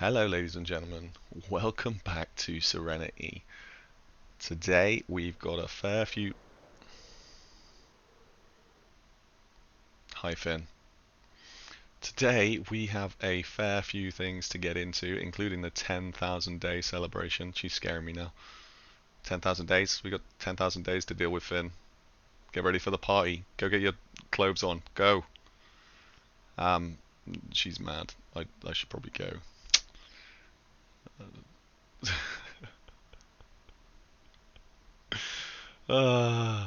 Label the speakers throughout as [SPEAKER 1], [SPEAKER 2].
[SPEAKER 1] Hello, ladies and gentlemen. Welcome back to Serenity. Today we've got a fair few. Hi, Finn. Today we have a fair few things to get into, including the 10,000 day celebration. She's scaring me now. 10,000 days. We got 10,000 days to deal with, Finn. Get ready for the party. Go get your clothes on. Go. Um, she's mad. I should probably go. Uh,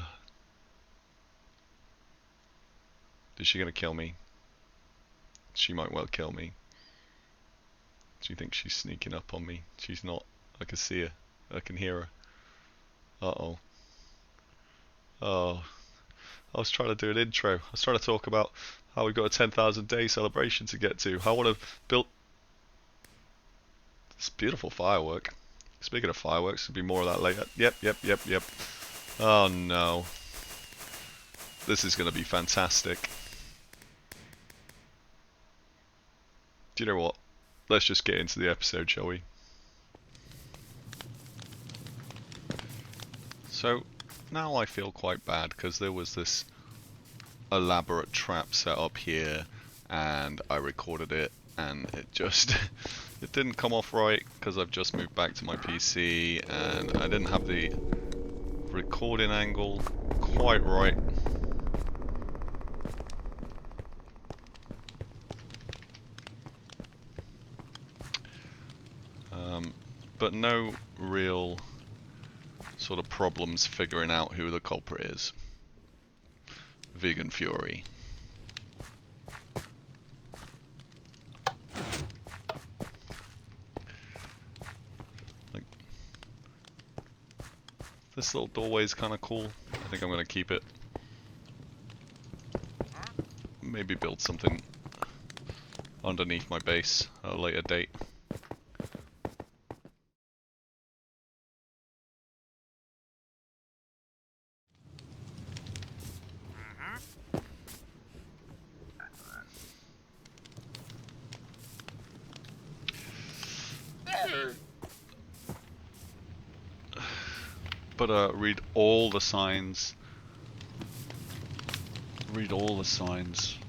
[SPEAKER 1] is she gonna kill me? She might well kill me. She thinks she's sneaking up on me. She's not. I can see her. I can hear her. Uh-oh. Oh. I was trying to do an intro. I was trying to talk about how we've got a 10,000 day celebration to get to. I want to build this beautiful firework. Speaking of fireworks, there'll be more of that later. Yep. Oh no. This is going to be fantastic. Do you know what? Let's just get into the episode, shall we? So, now I feel quite bad because there was this elaborate trap set up here and I recorded it and it just it didn't come off right because I've just moved back to my PC and I didn't have the recording angle quite right. But no real sort of problems figuring out who the culprit is. Vegan Fury. Like, this little doorway is kind of cool. I think I'm going to keep it. Maybe build something underneath my base at a later date. But read all the signs. Read all the signs.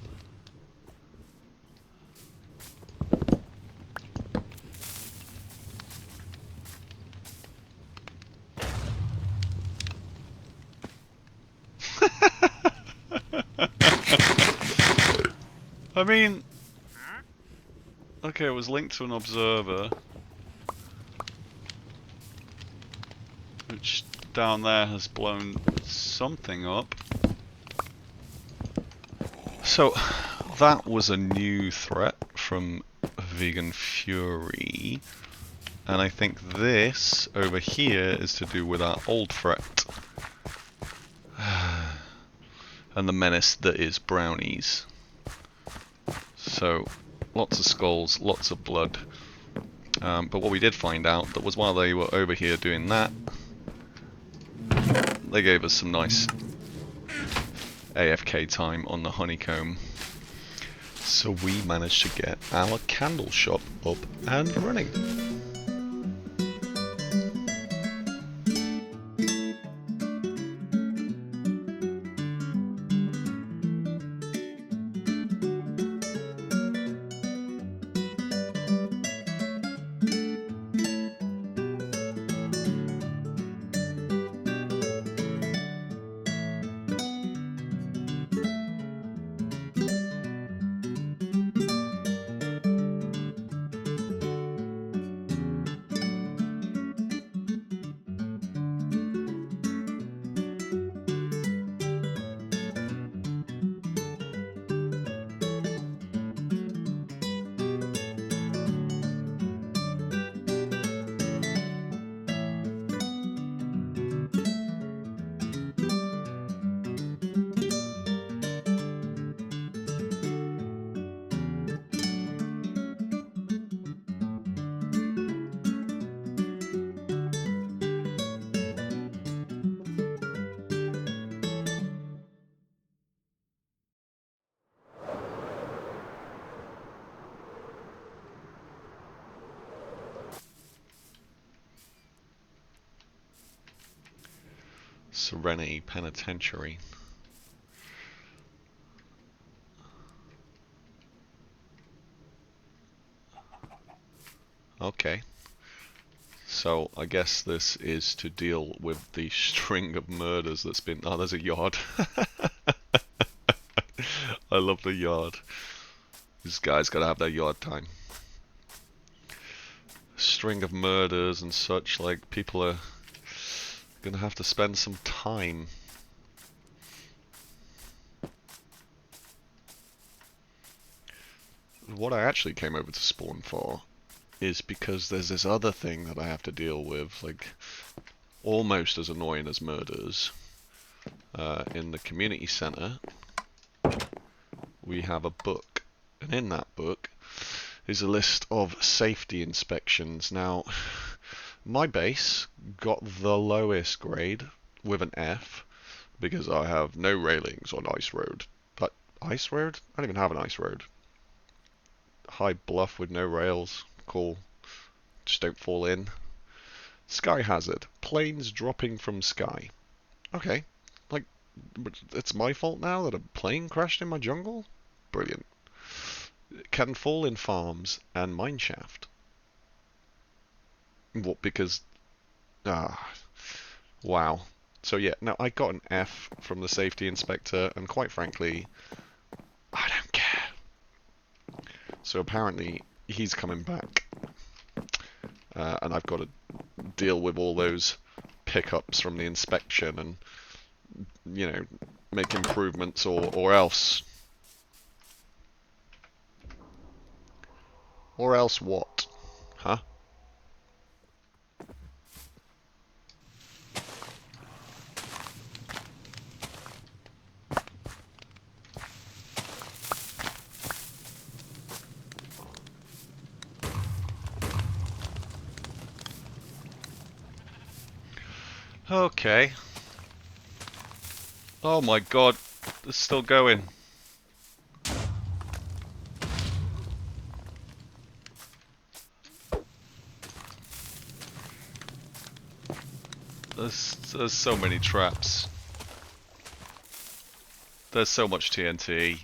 [SPEAKER 1] I mean, okay, it was linked to an observer, which down there has blown something up. So, that was a new threat from Vegan Fury, and I think this over here is to do with our old threat. And the menace that is brownies. So, lots of skulls, lots of blood. But what we did find out, that was while they were over here doing that, they gave us some nice AFK time on the honeycomb. So we managed to get our candle shop up and running. Serenity Penitentiary. Okay. So I guess this is to deal with the string of murders that's been... Oh, there's a yard. I love the yard. These guys gotta have their yard time. String of murders and such, like, people are gonna have to spend some time. What I actually came over to spawn for is because there's this other thing that I have to deal with, like, almost as annoying as murders. In the community center, we have a book, and in that book is a list of safety inspections. Now, my base got the lowest grade with an F because I have no railings on ice road. But ice road? I don't even have an ice road. High bluff with no rails. Cool. Just don't fall in. Sky hazard. Planes dropping from sky. Okay. Like, it's my fault now that a plane crashed in my jungle? Brilliant. Can fall in farms and mineshaft. What, because... wow. So yeah, now I got an F from the safety inspector, and quite frankly, I don't care. So apparently, he's coming back. And I've got to deal with all those pickups from the inspection and, you know, make improvements or else. Or else what? Huh? Okay. Oh my god, it's still going. There's so many traps. There's so much TNT.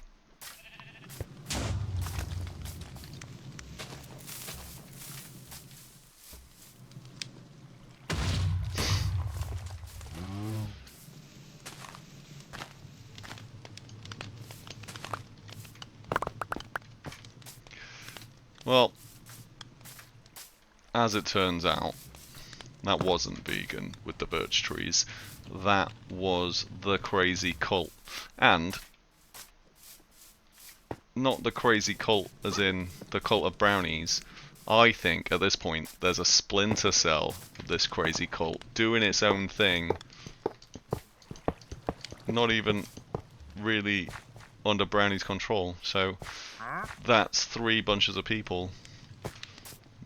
[SPEAKER 1] Well, as it turns out, that wasn't vegan with the birch trees. That was the crazy cult. And not the crazy cult as in the cult of brownies. I think at this point there's a splinter cell of this crazy cult doing its own thing. Not even really under brownies' control. So that's 3 bunches of people.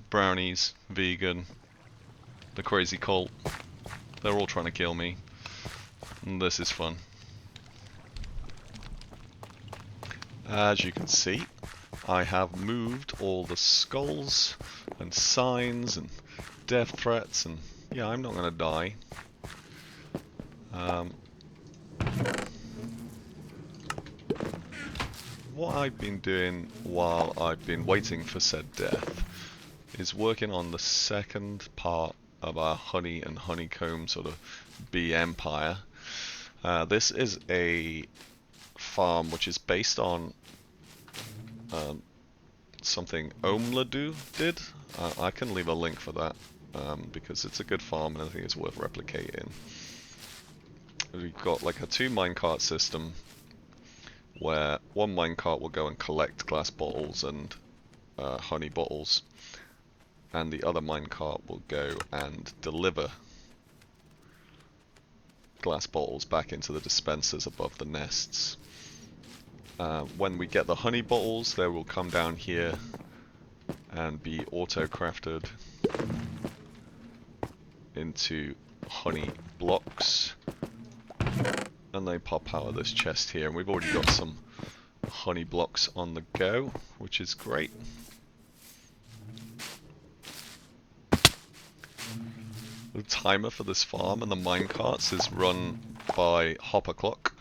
[SPEAKER 1] Brownies, vegan, the crazy cult. They're all trying to kill me. And this is fun. As you can see, I have moved all the skulls and signs and death threats, and yeah, I'm not going to die. What I've been doing while I've been waiting for said death is working on the second part of our honey and honeycomb sort of bee empire. This is a farm which is based on something Omladu did. I can leave a link for that because it's a good farm and I think it's worth replicating. We've got like a 2 minecart system where one minecart will go and collect glass bottles and honey bottles, and the other minecart will go and deliver glass bottles back into the dispensers above the nests. When we get the honey bottles, they will come down here and be auto-crafted into honey blocks, and they pop out of this chest here, and we've already got some honey blocks on the go, which is great. The timer for this farm and the minecarts is run by hopper clock,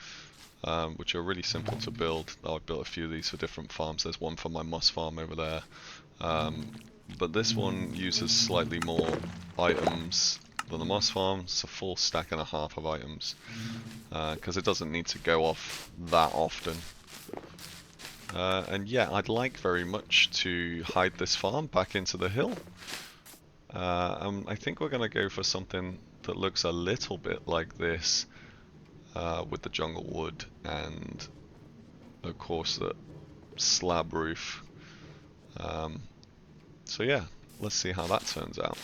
[SPEAKER 1] which are really simple to build. I've built a few of these for different farms. There's one for my moss farm over there. But this one uses slightly more items than the moss farm. It's a full stack and a half of items, because it doesn't need to go off that often. And yeah, I'd like very much to hide this farm back into the hill. I think we're going to go for something that looks a little bit like this, with the jungle wood and of course the slab roof. So yeah, let's see how that turns out.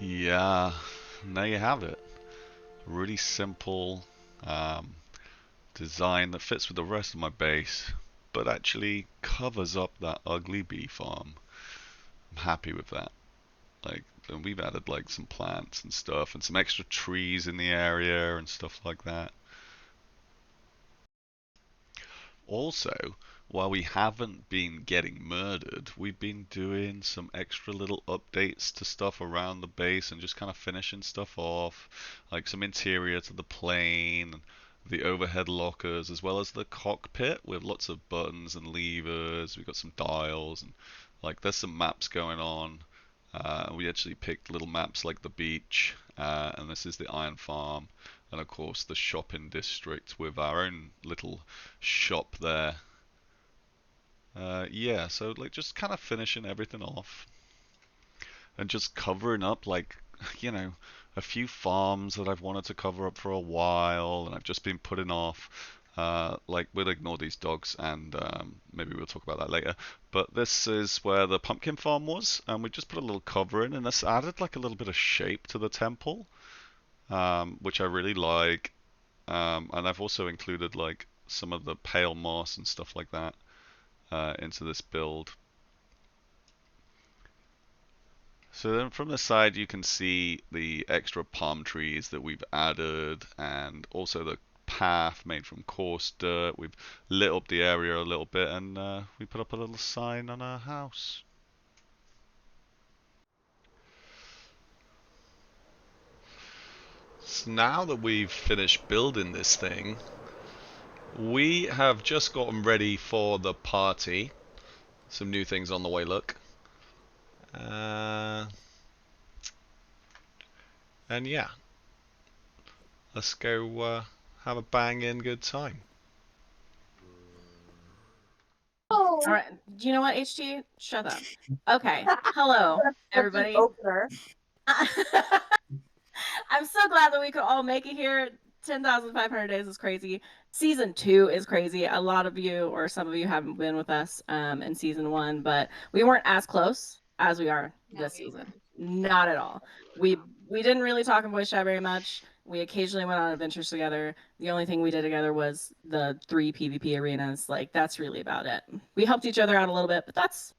[SPEAKER 1] Yeah, there you have it. Really simple um, design that fits with the rest of my base, but actually covers up that ugly bee farm. I'm happy with that. Like, and we've added like some plants and stuff, and some extra trees in the area and stuff like that. Also, while we haven't been getting murdered, we've been doing some extra little updates to stuff around the base and just kind of finishing stuff off, like some interior to the plane, the overhead lockers, as well as the cockpit with lots of buttons and levers. We've got some dials and like there's some maps going on. We actually picked little maps like the beach, and this is the iron farm, and of course the shopping district with our own little shop there. Yeah, so like just kind of finishing everything off and just covering up like, you know, a few farms that I've wanted to cover up for a while and I've just been putting off. Like we'll ignore these dogs and maybe we'll talk about that later. But this is where the pumpkin farm was, and we just put a little cover in, and this added like a little bit of shape to the temple, which I really like. And I've also included like some of the pale moss and stuff like that into this build. So then from the side you can see the extra palm trees that we've added and also the path made from coarse dirt. We've lit up the area a little bit and we put up a little sign on our house. So now that we've finished building this thing, we have just gotten ready for the party. Some new things on the way, look. And yeah, let's go have a bang-in good time.
[SPEAKER 2] All right. Do you know what, HG? Shut up. Okay. Hello, everybody.
[SPEAKER 3] Opener.
[SPEAKER 2] I'm so glad that we could all make it here. 10,500 days is crazy. Season 2 is crazy. A lot of you, or some of you, haven't been with us in season 1, but we weren't as close as we are this season. Not at all. We didn't really talk in voice chat very much. We occasionally went on adventures together. The only thing we did together was the 3 PvP arenas. Like, that's really about it. We helped each other out a little bit, but that's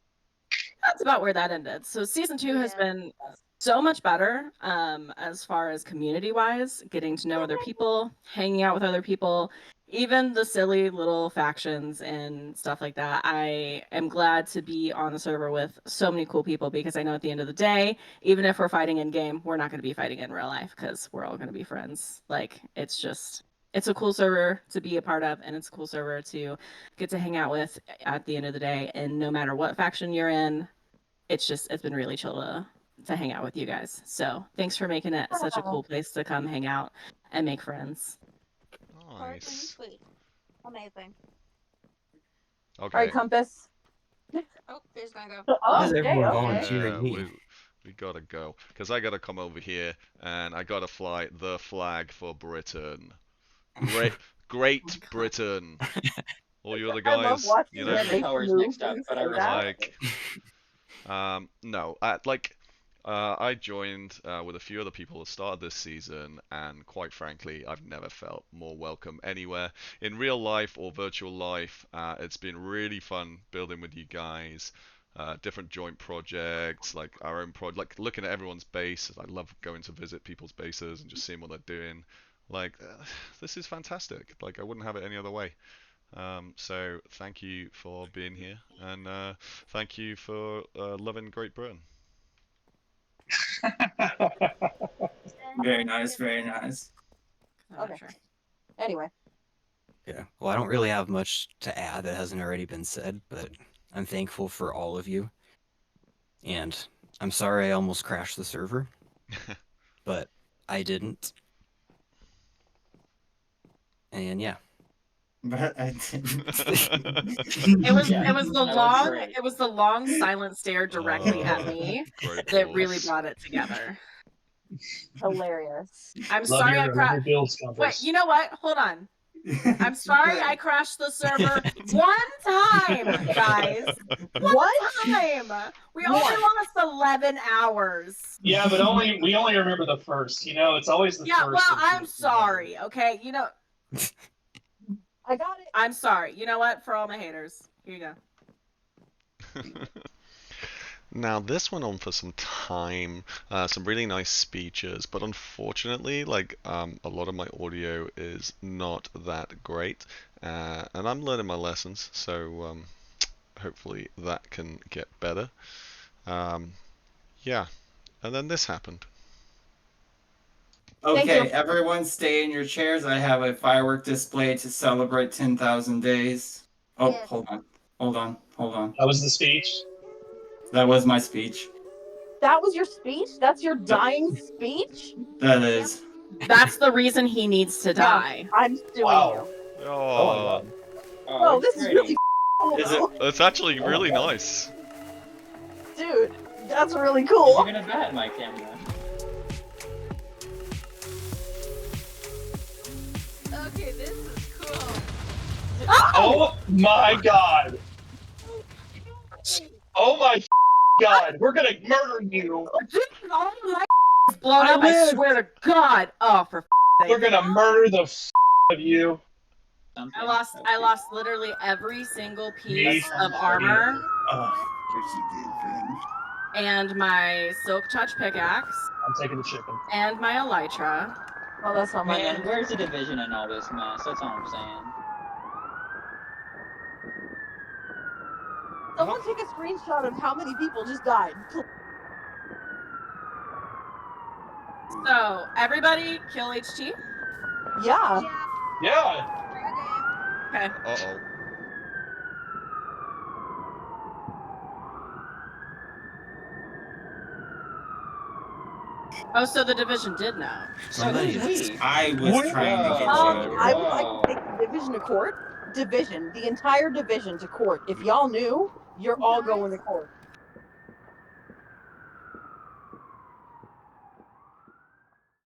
[SPEAKER 2] about where that ended. So season 2 has been so much better as far as community wise, getting to know other people, hanging out with other people, even the silly little factions and stuff like that. I am glad to be on the server with so many cool people, because I know at the end of the day, even if we're fighting in game, we're not going to be fighting in real life, because we're all going to be friends. Like, it's a cool server to be a part of, and it's a cool server to get to hang out with at the end of the day. And no matter what faction you're in, it's been really chill to hang out with you guys. So thanks for making it such a cool place to come hang out and make friends.
[SPEAKER 1] Nice.
[SPEAKER 3] Sweet. Amazing.
[SPEAKER 1] Okay.
[SPEAKER 3] All right, Compass.
[SPEAKER 4] Oh, he's gonna go.
[SPEAKER 5] Why is
[SPEAKER 3] okay,
[SPEAKER 5] everyone
[SPEAKER 3] okay.
[SPEAKER 5] volunteering me?
[SPEAKER 1] We gotta go, because I gotta come over here and I gotta fly the flag for Britain. Great Britain. All you other
[SPEAKER 3] I love
[SPEAKER 1] guys,
[SPEAKER 3] watching
[SPEAKER 1] you
[SPEAKER 3] you
[SPEAKER 1] know,
[SPEAKER 3] make the
[SPEAKER 4] Power's
[SPEAKER 3] move
[SPEAKER 4] next up,
[SPEAKER 3] when you
[SPEAKER 4] but
[SPEAKER 3] say
[SPEAKER 4] I
[SPEAKER 3] that.
[SPEAKER 1] like, no, I joined with a few other people at the start of this season, and quite frankly, I've never felt more welcome anywhere in real life or virtual life. It's been really fun building with you guys. Different joint projects, like our own project, like looking at everyone's base. I love going to visit people's bases and just seeing what they're doing. Like, this is fantastic. Like, I wouldn't have it any other way. So thank you for being here, and thank you for loving Great Britain.
[SPEAKER 5] Very nice, very nice.
[SPEAKER 3] Okay. Anyway.
[SPEAKER 6] Yeah, well, I don't really have much to add that hasn't already been said, but I'm thankful for all of you. And I'm sorry I almost crashed the server, but I didn't. And yeah.
[SPEAKER 5] But I didn't.
[SPEAKER 2] It was the long silent stare directly at me
[SPEAKER 1] Great
[SPEAKER 2] that
[SPEAKER 1] balls.
[SPEAKER 2] really brought it together.
[SPEAKER 3] Hilarious.
[SPEAKER 2] I'm sorry I crashed. Wait, you know what? Hold on. I'm sorry I crashed the server one time, guys. One time. We only lost 11 hours.
[SPEAKER 7] Yeah, but we only remember the first. You know, it's always the first.
[SPEAKER 2] Yeah, well, I'm sorry. Okay, you know.
[SPEAKER 3] I got it.
[SPEAKER 2] I'm sorry. You know what? For all my haters, here you go.
[SPEAKER 1] Now this went on for some time, some really nice speeches, but unfortunately, like a lot of my audio is not that great, and I'm learning my lessons, so hopefully that can get better. Yeah, and then this happened.
[SPEAKER 5] Okay, everyone stay in your chairs. I have a firework display to celebrate 10,000 days. Oh,
[SPEAKER 3] Yes.
[SPEAKER 5] hold on.
[SPEAKER 7] That was the speech.
[SPEAKER 5] That was my speech.
[SPEAKER 3] That was your speech? That's your dying speech?
[SPEAKER 5] That is.
[SPEAKER 2] That's the reason he needs to die.
[SPEAKER 3] I'm suing
[SPEAKER 7] Wow.
[SPEAKER 3] you.
[SPEAKER 1] Oh,
[SPEAKER 3] Oh, this is really cool.
[SPEAKER 5] Is it?
[SPEAKER 1] it's actually really nice.
[SPEAKER 3] Dude, that's really cool.
[SPEAKER 4] You're gonna bat my camera.
[SPEAKER 2] Okay, this is cool.
[SPEAKER 7] Oh my god. Oh my god. We're gonna murder you.
[SPEAKER 2] All my is blown up. I swear to God. Oh, for
[SPEAKER 7] We're gonna murder the of you.
[SPEAKER 2] I lost literally every single piece of armor
[SPEAKER 5] Oh,
[SPEAKER 2] and my silk touch pickaxe
[SPEAKER 7] I'm taking the chicken.
[SPEAKER 2] and my elytra.
[SPEAKER 3] Oh, that's not my
[SPEAKER 4] Man,
[SPEAKER 3] name.
[SPEAKER 4] where's the division in all this mess? That's all I'm saying.
[SPEAKER 3] Someone take a screenshot of how many people just died.
[SPEAKER 2] So So everybody kill HT.
[SPEAKER 3] Yeah.
[SPEAKER 7] Yeah.
[SPEAKER 2] Okay.
[SPEAKER 1] Uh-oh.
[SPEAKER 2] Oh, so the division did know.
[SPEAKER 6] Somebody
[SPEAKER 5] So
[SPEAKER 6] is.
[SPEAKER 5] who's we? I was trying to get you.
[SPEAKER 3] I would like to take the division to court. Division, the entire division to court. If y'all knew, you're all going to court.